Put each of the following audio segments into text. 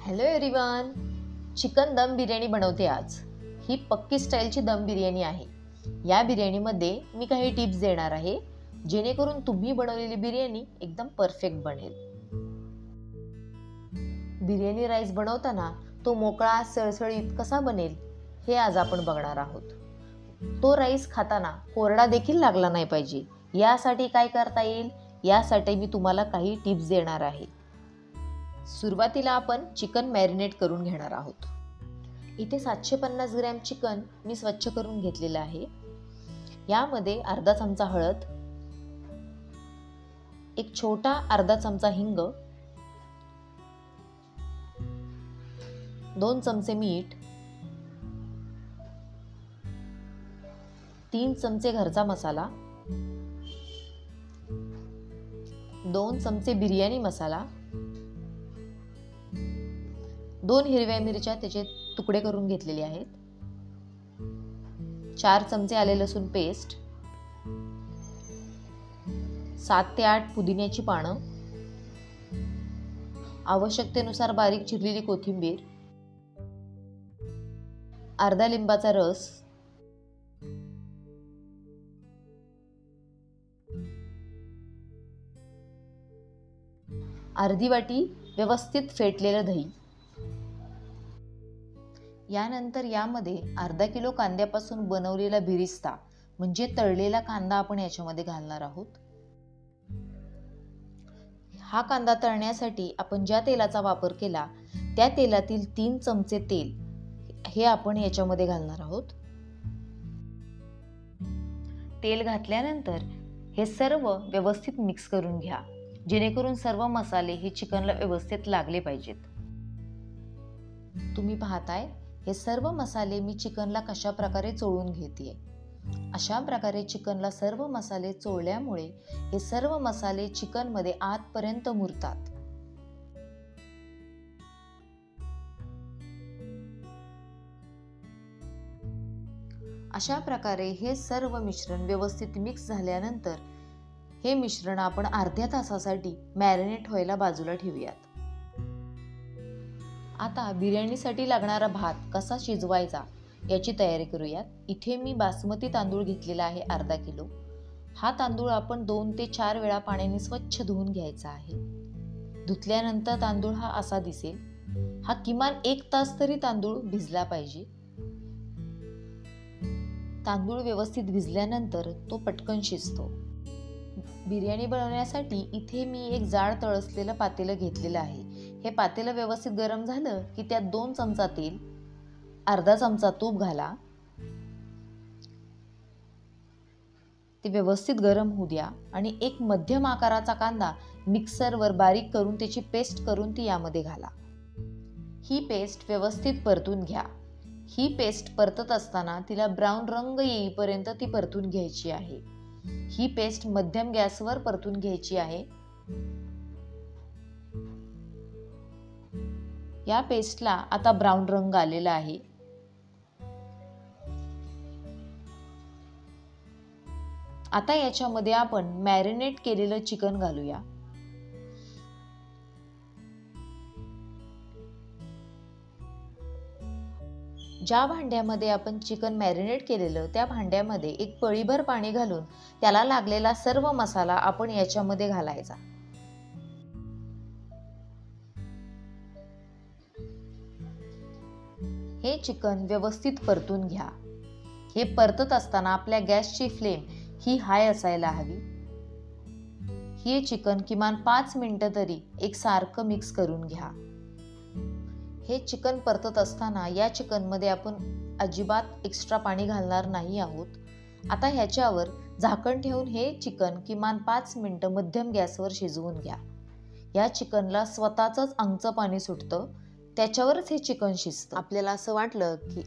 Hello everyone, chicken दम बिर्याणी बनवते आज। ही पक्की स्टाईलची दम बिर्याणी आहे। या बिर्याणीमध्ये मी काही टिप्स देणार आहे जेणेकरून तुम्ही बनवलेली बिर्याणी एकदम परफेक्ट बनेल। बिर्याणी राईस बनवताना तो मोकळा सळसळीत कसा बनेल हे आज आपण बघणार आहोत। तो राईस खाताना कोरडा देखील लागला नाही पाहिजे, यासाठी काय करता येईल यासाठी मी तुम्हाला काही टिप्स देणार आहे। सुरुवातीला आपण चिकन मॅरिनेट करून घेणार आहोत। इथे 750 ग्रॅम चिकन मी स्वच्छ करून घेतलेलं आहे। यामध्ये अर्धा चमचा हळद, एक छोटा अर्धा चमचा हिंग, 2 चमचे मीठ, 3 चमचे घरचा मसाला, 2 चमचे बिर्याणी मसाला, 2 हिरव्या मिरच्या त्याचे तुकडे करून घेतलेले आहेत, 4 चमचे आले लसूण पेस्ट, 7 ते 8 पुदिन्याची पानं, आवश्यकतेनुसार बारीक चिरलेली कोथिंबीर, अर्धा लिंबाचा रस, अर्धी वाटी व्यवस्थित फेटलेलं दही। यानंतर यामध्ये अर्धा किलो कांद्यापासून बनवलेला बिरिस्ता म्हणजे तळलेला कांदा आपण याच्यामध्ये घालणार आहोत। हा कांदा तळण्यासाठी आपण ज्या तेलाचा वापर केला त्या तेलातील 3 चमचे तेल हे आपण याच्यामध्ये घालणार आहोत। तेल घातल्यानंतर हे सर्व व्यवस्थित मिक्स करून घ्या, जेणेकरून सर्व मसाले हे चिकनला व्यवस्थित लागले पाहिजेत। तुम्ही पाहताय हे सर्व मसाले मी चिकनला कशा प्रकारे चोळून घेतेय। अशा प्रकारे चिकनला सर्व मसाले चोळल्यामुळे हे सर्व मसाले चिकनमध्ये आतपर्यंत मुरतात। अशा प्रकारे हे सर्व मिश्रण व्यवस्थित मिक्स झाल्यानंतर हे मिश्रण आपण अर्ध्या तासासाठी मॅरिनेट व्हायला बाजूला ठेवूयात। आता बिर्याणीसाठी लागणारा भात कसा शिजवायचा याची तयारी करूयात। इथे मी बासमती तांदूळ घेतलेला आहे अर्धा किलो। हा तांदूळ आपण 2 ते 4 वेळा पाण्याने स्वच्छ धुवून घ्यायचा आहे। धुतल्यानंतर तांदूळ हा असा दिसेल। हा किमान 1 तास तरी तांदूळ भिजला पाहिजे। तांदूळ व्यवस्थित भिजल्यानंतर तो पटकन शिजतो। बिर्याणी बनवण्यासाठी इथे मी एक जाड तळसलेलं पातेलं घेतलेलं आहे। हे पातेलं व्यवस्थित गरम झालं की त्यात 2 चमचा तेल, अर्धा चमचा तूप घाला। ते व्यवस्थित गरम होऊ द्या आणि एक मध्यम आकाराचा कांदा मिक्सरवर बारीक करून त्याची पेस्ट करून ती यामध्ये घाला। ही पेस्ट व्यवस्थित परतून घ्या। ही पेस्ट परतत असताना तिला ब्राऊन रंग येईपर्यंत ती परतून घ्यायची आहे। ही पेस्ट मध्यम गॅसवर परतून घ्यायची आहे। या पेस्टला आता ब्राऊन रंग आलेला आहे। आता याच्यामध्ये आपण मॅरिनेट केलेलं चिकन घालूया। ज्या भांड्यामध्ये आपण चिकन मॅरिनेट केलेलं त्या भांड्यामध्ये एक पळीभर पाणी घालून त्याला लागलेला सर्व मसाला आपण याच्यामध्ये घालायचा। हे चिकन व्यवस्थित परतून घ्या। हे परतत असताना आपल्या गॅसची फ्लेम ही हाय असायला हवी। हे चिकन किमान 5 मिनिटं तरी एकसारखं मिक्स करून घ्या। हे चिकन परतत असताना या चिकनमध्ये आपण अजिबात एक्स्ट्रा पाणी घालणार नाही आहोत। आता ह्याच्यावर झाकण ठेवून हे चिकन किमान 5 मिनिटं मध्यम गॅसवर शिजवून घ्या। या चिकनला स्वतःच अंगचं पाणी सुटतं, त्याच्यावरच हे चिकन शिजतं। आपल्याला असं वाटलं की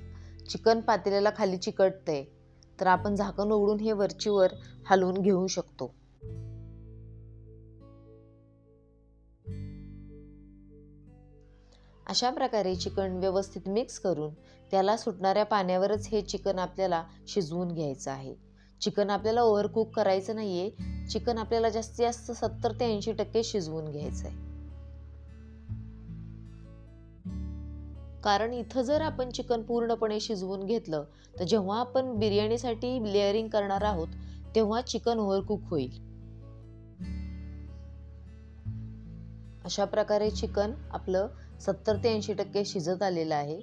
चिकन पातेल्याला खाली चिकटतंय तर आपण झाकण उघडून हे वरचीवर हलवून घेऊ शकतो। अशा प्रकारे चिकन व्यवस्थित मिक्स करून त्याला सुटणाऱ्या पाण्यावरच हे चिकन आपल्याला शिजवून घ्यायचं आहे। चिकन आपल्याला ओव्हरकुक करायचं नाहीये। चिकन आपल्याला जास्तीत जास्त 70 ते 80% शिजवून घ्यायचं आहे। कारण इथं जर आपण चिकन पूर्णपणे शिजवून घेतलं तर जेव्हा आपण बिर्याणीसाठी लेअरिंग करणार आहोत तेव्हा चिकन ओव्हरकुक होईल. अशा प्रकारे चिकन आपलं 70 ते 80% शिजत आलेलं आहे.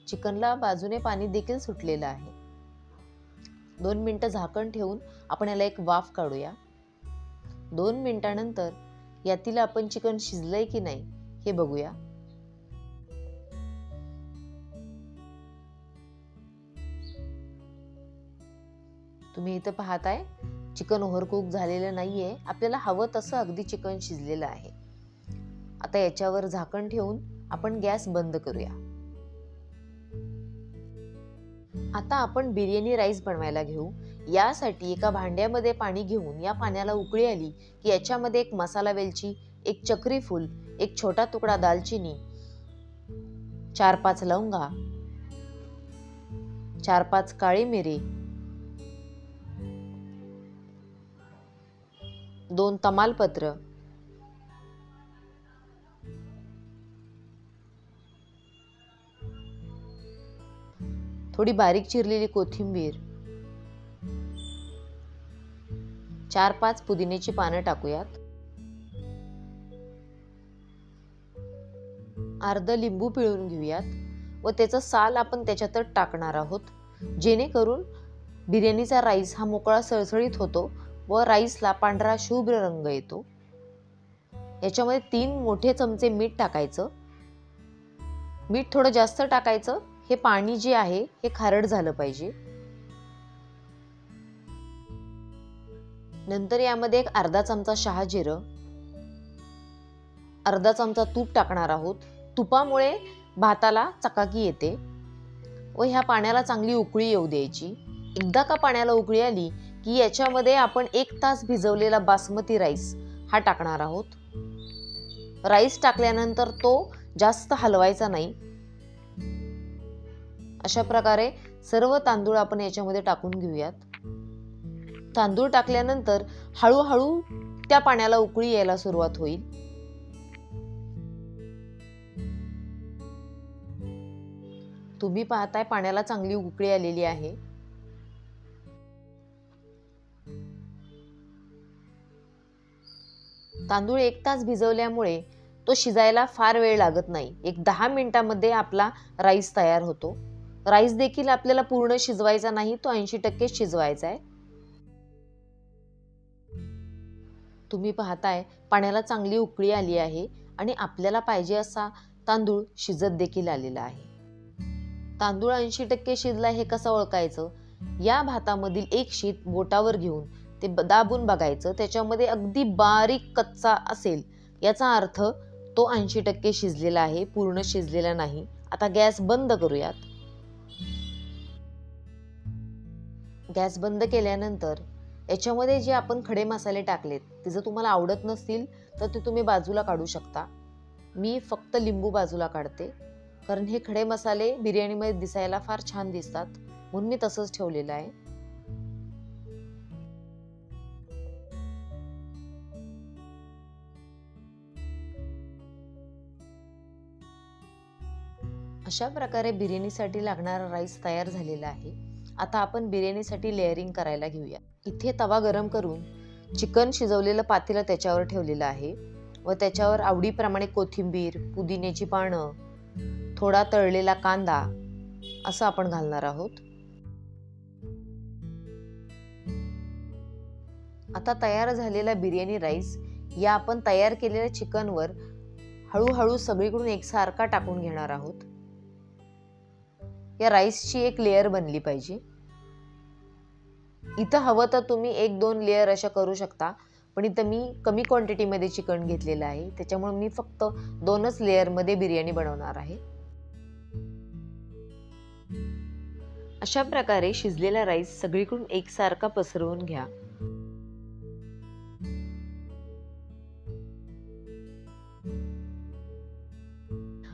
चिकनला बाजूने पाणी देखील सुटलेलं आहे. 2 मिनिटं झाकण ठेवून आपण याला एक वाफ काढूया. 2 मिनिटानंतर यातील आपण चिकन शिजलंय की नाही हे बघूया. तुम्ही इथं पाहताय चिकन ओव्हरकुक झालेलं नाहीये. आपल्याला हवं तसं अगदी चिकन शिजलेलं आहे. आता याच्यावर झाकण ठेवून आपण गॅस बंद करूया. आता आपण बिर्याणी राईस बनवायला घेऊ. यासाठी एका भांड्यामध्ये पाणी घेऊन या पाण्याला उकळी आली की याच्यामध्ये एक मसाला वेलची, एक चक्री फूल, एक छोटा तुकडा दालचिनी, 4-5 लवंगा, 4-5 काळी मिरी, 2 तमालपत्र, थोडी बारीक चिरलेली कोथिंबीर, 4-5 पुदिन्याची पानं टाकूयात. अर्ध लिंबू पिळून घेऊयात व त्याचं साल आपण त्याच्यातच टाकणार आहोत, जेणेकरून बिर्याणीचा राईस हा मोकळा सळसळीत होतो व राईसला पांढरा शुभ्र रंग येतो. याच्यामध्ये 3 मोठे चमचे मीठ टाकायचं. मीठ थोडं जास्त टाकायचं. हे पाणी जे आहे हे खारट झालं पाहिजे. नंतर यामध्ये एक अर्धा चमचा शहाजिरं, अर्धा चमचा तूप टाकणार आहोत. तुपामुळे भाताला चकाकी येते व ह्या पाण्याला चांगली उकळी येऊ द्यायची. एकदा का पाण्याला उकळी आली की याच्यामध्ये आपण 1 तास भिजवलेला बासमती राईस हा टाकणार आहोत. राईस टाकल्यानंतर तो जास्त हलवायचा नाही. अशा प्रकारे सर्व तांदूळ आपण याच्यामध्ये टाकून घेऊयात. तांदूळ टाकल्यानंतर हळूहळू त्या पाण्याला उकळी यायला सुरुवात होईल. तुम्ही पाहताय पाण्याला चांगली उकळी आलेली आहे. तांदूळ 1 तास भिजवल्यामुळे तो शिजायला फार वेळ लागत नाही. एक 10 मिनिटांमध्ये आपला राईस तयार होतो. राईस देखील आपल्याला पूर्ण शिजवायचा नाही, तो 80% शिजवायचा आहे. तुम्ही पाहताय पाण्याला चांगली उकळी आली आहे आणि आपल्याला पाहिजे असा तांदूळ शिजत देखील आलेला आहे. तांदूळ 80% शिजला हे कसं ओळखायचं? या भातामधील एक शीत बोटावर घेऊन ते दाबून बघायचं. त्याच्यामध्ये अगदी बारीक कच्चा असेल याचा अर्थ तो 80% शिजलेला आहे, पूर्ण शिजलेला नाही. आता गॅस बंद करूयात. गॅस बंद केल्यानंतर याच्यामध्ये जे आपण खडे मसाले टाकलेत ते जर तुम्हाला आवडत नसतील तर ते तुम्ही बाजूला काढू शकता. मी फक्त लिंबू बाजूला काढते, कारण हे खडे मसाले बिर्याणीमध्ये दिसायला फार छान दिसतात, म्हणून मी तसंच ठेवलेलं आहे. अशा प्रकारे बिर्याणीसाठी लागणारा राईस तयार झालेला आहे. आता आपण बिर्याणीसाठी लेअरिंग करायला घेऊया. इथे तवा गरम करून चिकन शिजवलेलं पातेलं त्याच्यावर ठेवलेलं आहे व त्याच्यावर आवडीप्रमाणे कोथिंबीर, पुदिन्याची पानं, थोडा तळलेला कांदा असं आपण घालणार आहोत. आता तयार झालेला बिर्याणी राईस या आपण तयार केलेल्या चिकनवर हळूहळू सगळीकडून एकसारखा टाकून घेणार आहोत. या राईसची एक लेयर बनली पाहिजे. इथं हवं तर तुम्ही 1-2 लेयर अशा करू शकता, पण इथं मी कमी क्वांटिटीमध्ये चिकन घेतलेलं आहे, त्याच्यामुळे मी फक्त 2च लेयरमध्ये बिर्याणी बनवणार आहे. अशा प्रकारे शिजलेला राईस सगळीकडून एकसारखा पसरवून घ्या.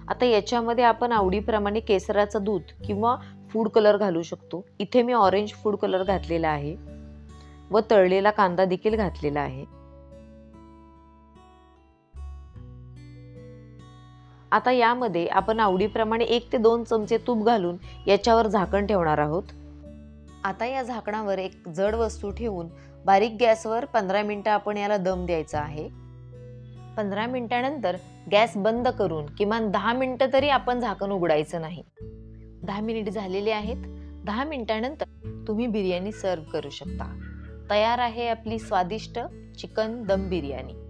आता याच्यामध्ये आपण आवडीप्रमाणे केसराचं दूध किंवा फूड कलर घालू शकतो. इथे मी ऑरेंज फूड कलर घातलेला आहे व तळलेला कांदा देखील घातलेला आहे. आता यामध्ये आपण आवडीप्रमाणे 1 ते 2 चमचे तूप घालून याच्यावर झाकण ठेवणार आहोत. आता या झाकणावर एक जड वस्तू ठेवून बारीक गॅसवर 15 मिनिटं आपण याला दम द्यायचा आहे. 15 मिनिटानंतर गॅस बंद करून किमान 10 मिनिटं तरी आपण झाकण उघडायचं नाही. 10 मिनिट झालेले आहेत. 10 मिनिटानंतर तुम्ही बिर्याणी सर्व्ह करू शकता. तयार आहे आपली स्वादिष्ट चिकन दम बिर्याणी.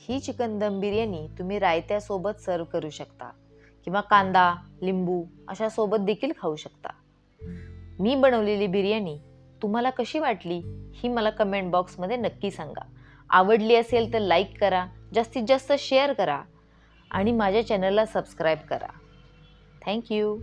ही चिकन दम बिर्याणी तुम्ही रायत्यासोबत सर्व करू शकता किंवा कांदा, लिंबू अशा सोबत देखील खाऊ शकता. मी बनवलेली बिर्याणी तुम्हाला कशी वाटली ही मला कमेंट बॉक्समध्ये नक्की सांगा. आवडली असेल तर लाईक करा, जास्तीत जास्त शेअर करा आणि माझ्या चॅनलला सबस्क्राईब करा. थँक्यू.